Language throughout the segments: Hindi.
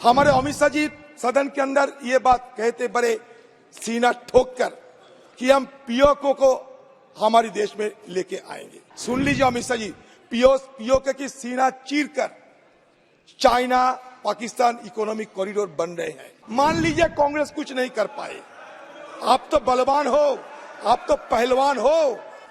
हमारे अमित शाह जी सदन के अंदर ये बात कहते बड़े सीना ठोक कर कि हम पीओके को हमारे देश में लेके आएंगे। सुन लीजिए अमित शाह जी, पीओके की सीना चीर कर चाइना पाकिस्तान इकोनॉमिक कॉरिडोर बन रहे हैं। मान लीजिए कांग्रेस कुछ नहीं कर पाए, आप तो बलवान हो, आप तो पहलवान हो,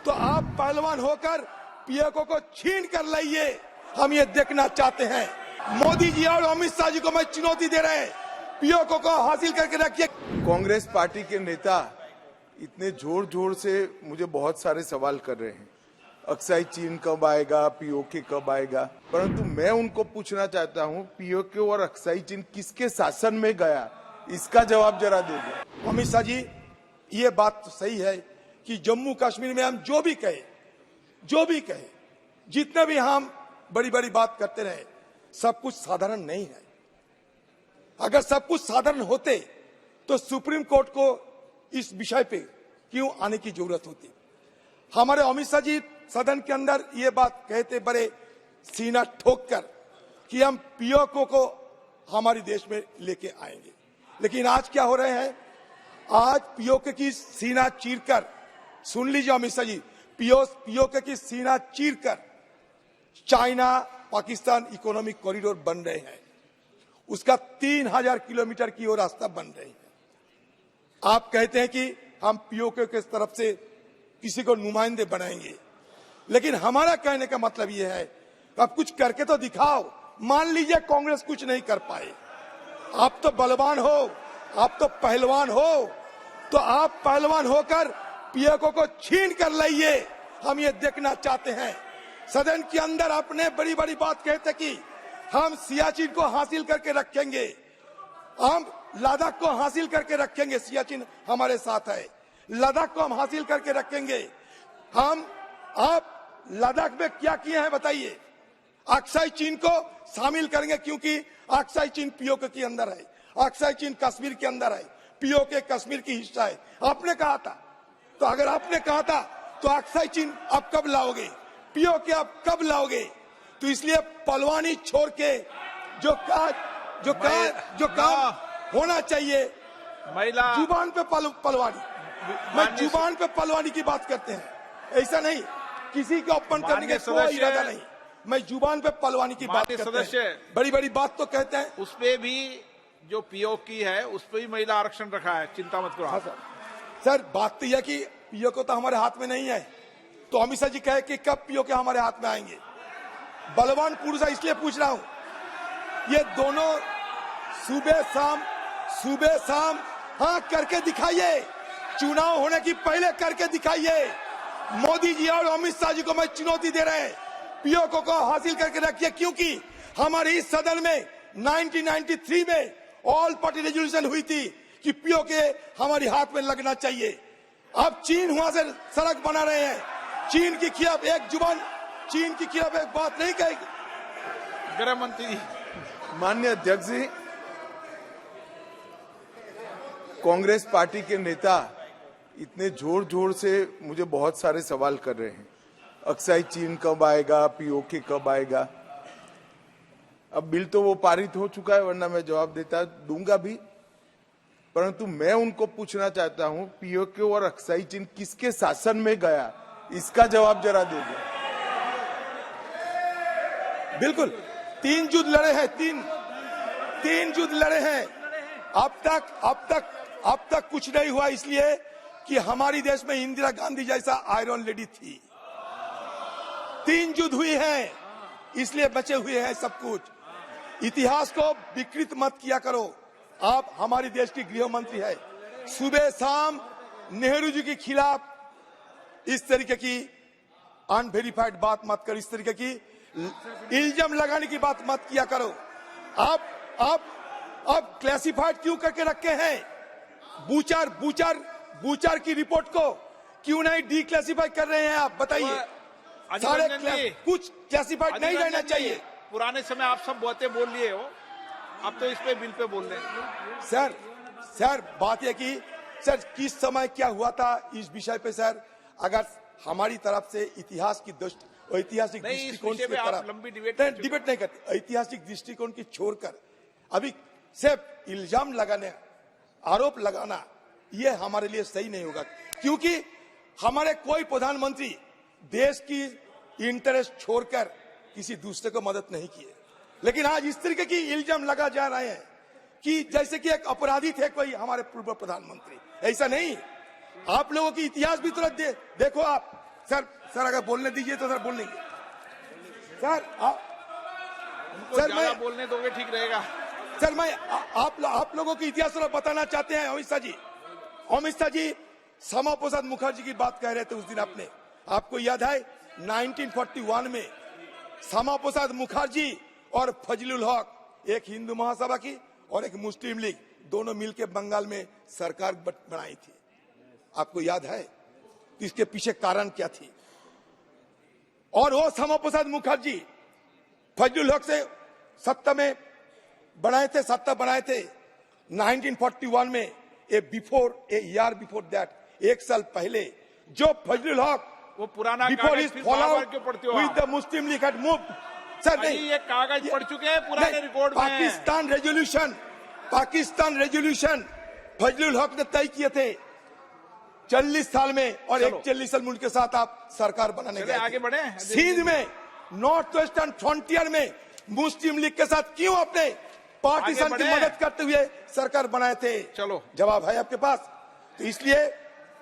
तो आप पहलवान होकर पीओके को छीन कर लाइए। हम ये देखना चाहते हैं। मोदी जी और अमित शाह जी को मैं चुनौती दे रहे हैं, पीओके को हासिल करके रखिए। कांग्रेस पार्टी के नेता इतने जोर जोर से मुझे बहुत सारे सवाल कर रहे हैं, अक्साई चीन कब आएगा, पीओके कब आएगा, परंतु मैं उनको पूछना चाहता हूं, पीओके और अक्साई चीन किसके शासन में गया, इसका जवाब जरा दे दो। अमित शाह जी, ये बात तो सही है कि जम्मू कश्मीर में हम जो भी कहे, जितने भी हम बड़ी बड़ी बात करते रहे, सब कुछ साधारण नहीं है। अगर सब कुछ साधारण होते तो सुप्रीम कोर्ट को इस विषय पे क्यों आने की जरूरत होती। हमारे अमित शाह जी सदन के अंदर ये बात कहते बड़े सीना ठोक कर कि हम पीओके को हमारे देश में लेके आएंगे। लेकिन आज क्या हो रहे हैं, आज पीओके की सीना चीरकर, सुन लीजिए अमित शाह जी, पीओके की सीना चीरकर चाइना पाकिस्तान इकोनॉमिक कॉरिडोर बन रहे हैं। उसका 3000 किलोमीटर की ओर रास्ता बन रहे हैं। आप कहते हैं कि हम पीओके के तरफ से किसी को नुमाइंदे बनाएंगे, लेकिन हमारा कहने का मतलब यह है, आप कुछ करके तो दिखाओ। मान लीजिए कांग्रेस कुछ नहीं कर पाए, आप तो बलवान हो, आप तो पहलवान हो, तो आप पहलवान होकर पीओके को छीन कर लाइए। हम ये देखना चाहते हैं। सदन के अंदर आपने बड़ी बड़ी बात कहते कि हम सियाचिन को हासिल करके रखेंगे, हम लद्दाख को हासिल करके रखेंगे। सियाचिन हमारे साथ है, लद्दाख को हम हासिल करके रखेंगे। आप लद्दाख में क्या किए हैं बताइए। अक्साई चीन को शामिल करेंगे क्योंकि अक्साई चीन पीओके के अंदर है, अक्साई चीन कश्मीर के अंदर है, पीओके कश्मीर की हिस्सा है। आपने कहा था, तो अगर आपने कहा था तो अक्साई चीन आप कब लाओगे, पीओके आप कब लाओगे। तो इसलिए पलवानी छोड़ के जो काम होना चाहिए, जुबान पे पलवानी, मैं जुबान पे पलवानी की बात करते हैं, ऐसा नहीं किसी को अपमान करने का कोई इरादा नहीं। मैं जुबान पे पलवानी की बात करते हैं। बड़ी बड़ी बात तो कहते हैं। उस पे भी जो पीओके है उस पे भी महिला आरक्षण रखा है, चिंता मत करो। हाँ सर, बात तो यह कि पीओके तो हमारे हाथ में नहीं है, तो अमित शाह जी कहे कि कब पीओके हमारे हाथ में आएंगे। बलवान पुरुष है इसलिए पूछ रहा हूं, ये दोनों सुबह शाम हाँ करके दिखाइए, चुनाव होने की पहले करके दिखाइए। मोदी जी और अमित शाह जी को मैं चुनौती दे रहे हैं, पीओके को हासिल करके रखिए, क्योंकि हमारे इस सदन में 1993 में ऑल पार्टी रेजोल्यूशन हुई थी कि पीओके हमारे हाथ में लगना चाहिए। अब चीन वहां से सड़क बना रहे हैं, चीन के खिलाफ एक जुबान, चीन के खिलाफ एक बात नहीं कहेगी। गृह मंत्री माननीय अध्यक्ष जी, कांग्रेस पार्टी के नेता इतने जोर जोर से मुझे बहुत सारे सवाल कर रहे हैं, अक्साई चीन कब आएगा, पीओके कब आएगा। अब बिल तो वो पारित हो चुका है, वरना मैं जवाब दूंगा भी, परंतु मैं उनको पूछना चाहता हूं, पीओके और अक्साई चीन किसके शासन में गया, इसका जवाब जरा दे दो। बिल्कुल, तीन युद्ध लड़े हैं, तीन युद्ध लड़े हैं। अब तक कुछ नहीं हुआ, इसलिए कि हमारी देश में इंदिरा गांधी जैसा आयरन लेडी थी। 3 युद्ध हुई हैं, इसलिए बचे हुए हैं सब कुछ। इतिहास को विकृत मत किया करो। आप हमारी देश की गृह मंत्री है, सुबह शाम नेहरू जी के खिलाफ इस तरीके की अनवेरिफाइड बात मत करो, इस तरीके की इल्जाम लगाने की बात मत किया करो। आप क्लासिफाइड क्यों करके रखे हैं? बूचर की रिपोर्ट को क्यों नहीं डिक्लासिफाई कर रहे हैं आप, बताइए। सारे कुछ क्लासिफाइड नहीं रहना चाहिए। पुराने समय आप सब बातें बोल लिए हो, अब तो इस पे बिल पे बोल रहे हैं। सर बात यह कि सर किस समय क्या हुआ था इस विषय पे सर, अगर हमारी तरफ से इतिहास की ऐतिहासिक दृष्टिकोण की तरफ लंबी डिबेट नहीं करते, ऐतिहासिक दृष्टिकोण की छोड़कर अभी सिर्फ इल्जाम लगाने, आरोप लगाना, यह हमारे लिए सही नहीं होगा, क्योंकि हमारे कोई प्रधानमंत्री देश की इंटरेस्ट छोड़कर किसी दूसरे को मदद नहीं किए। लेकिन आज इस तरीके की इल्जाम लगा जा रहे हैं कि जैसे कि एक अपराधी थे कोई हमारे पूर्व प्रधानमंत्री। ऐसा नहीं, आप लोगों की इतिहास भी तुरंत देखो आप। सर अगर बोलने दीजिए तो सर बोल लेंगे। सर सर मैं बोलने दोगे ठीक रहेगा। सर मैं आप लोगों की इतिहास थोड़ा बताना चाहते हैं। अमित शाह जी श्यामा प्रसाद मुखर्जी की बात कह रहे थे उस दिन। आपको याद है 1941 में श्यामा प्रसाद मुखर्जी और फजलुल हक, एक हिंदू महासभा की और एक मुस्लिम लीग, दोनों मिलकर बंगाल में सरकार बनाई थी। आपको याद है? इसके पीछे कारण क्या थी? और वो श्यामा प्रसाद मुखर्जी फजलुल हक से सत्ता बनाए थे 1941 में। ए ईयर बिफोर दैट, एक साल पहले, जो फजलुल हक वो पुराना बिफोर इज फॉलोड क्यों पढ़ते हो with the Muslim league had moved. Sir नहीं, ये कागज पढ़ चुके हैं पुराने रिकॉर्ड में। पाकिस्तान रेजोल्यूशन फजलुल हक ने तय किए थे 40 साल में, और एक 40 साल मुल्क के साथ आप सरकार बनाने गए। आगे बढ़े। सिंध में नॉर्थ वेस्टर्न फ्रंटियर में मुस्लिम लीग के साथ क्यों आपने पाकिस्तान की मदद करते हुए सरकार बनाए थे? चलो, जवाब है आपके पास। तो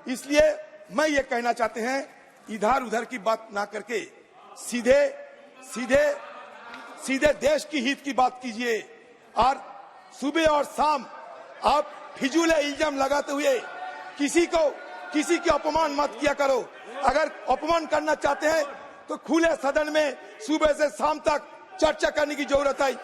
इसलिए मैं ये कहना चाहते हैं, इधर उधर की बात ना करके सीधे देश की हित की बात कीजिए। और सुबह और शाम आप फिजूल इल्जाम लगाते हुए किसी की अपमान मत किया करो। अगर अपमान करना चाहते हैं तो खुले सदन में सुबह से शाम तक चर्चा करने की जरूरत है।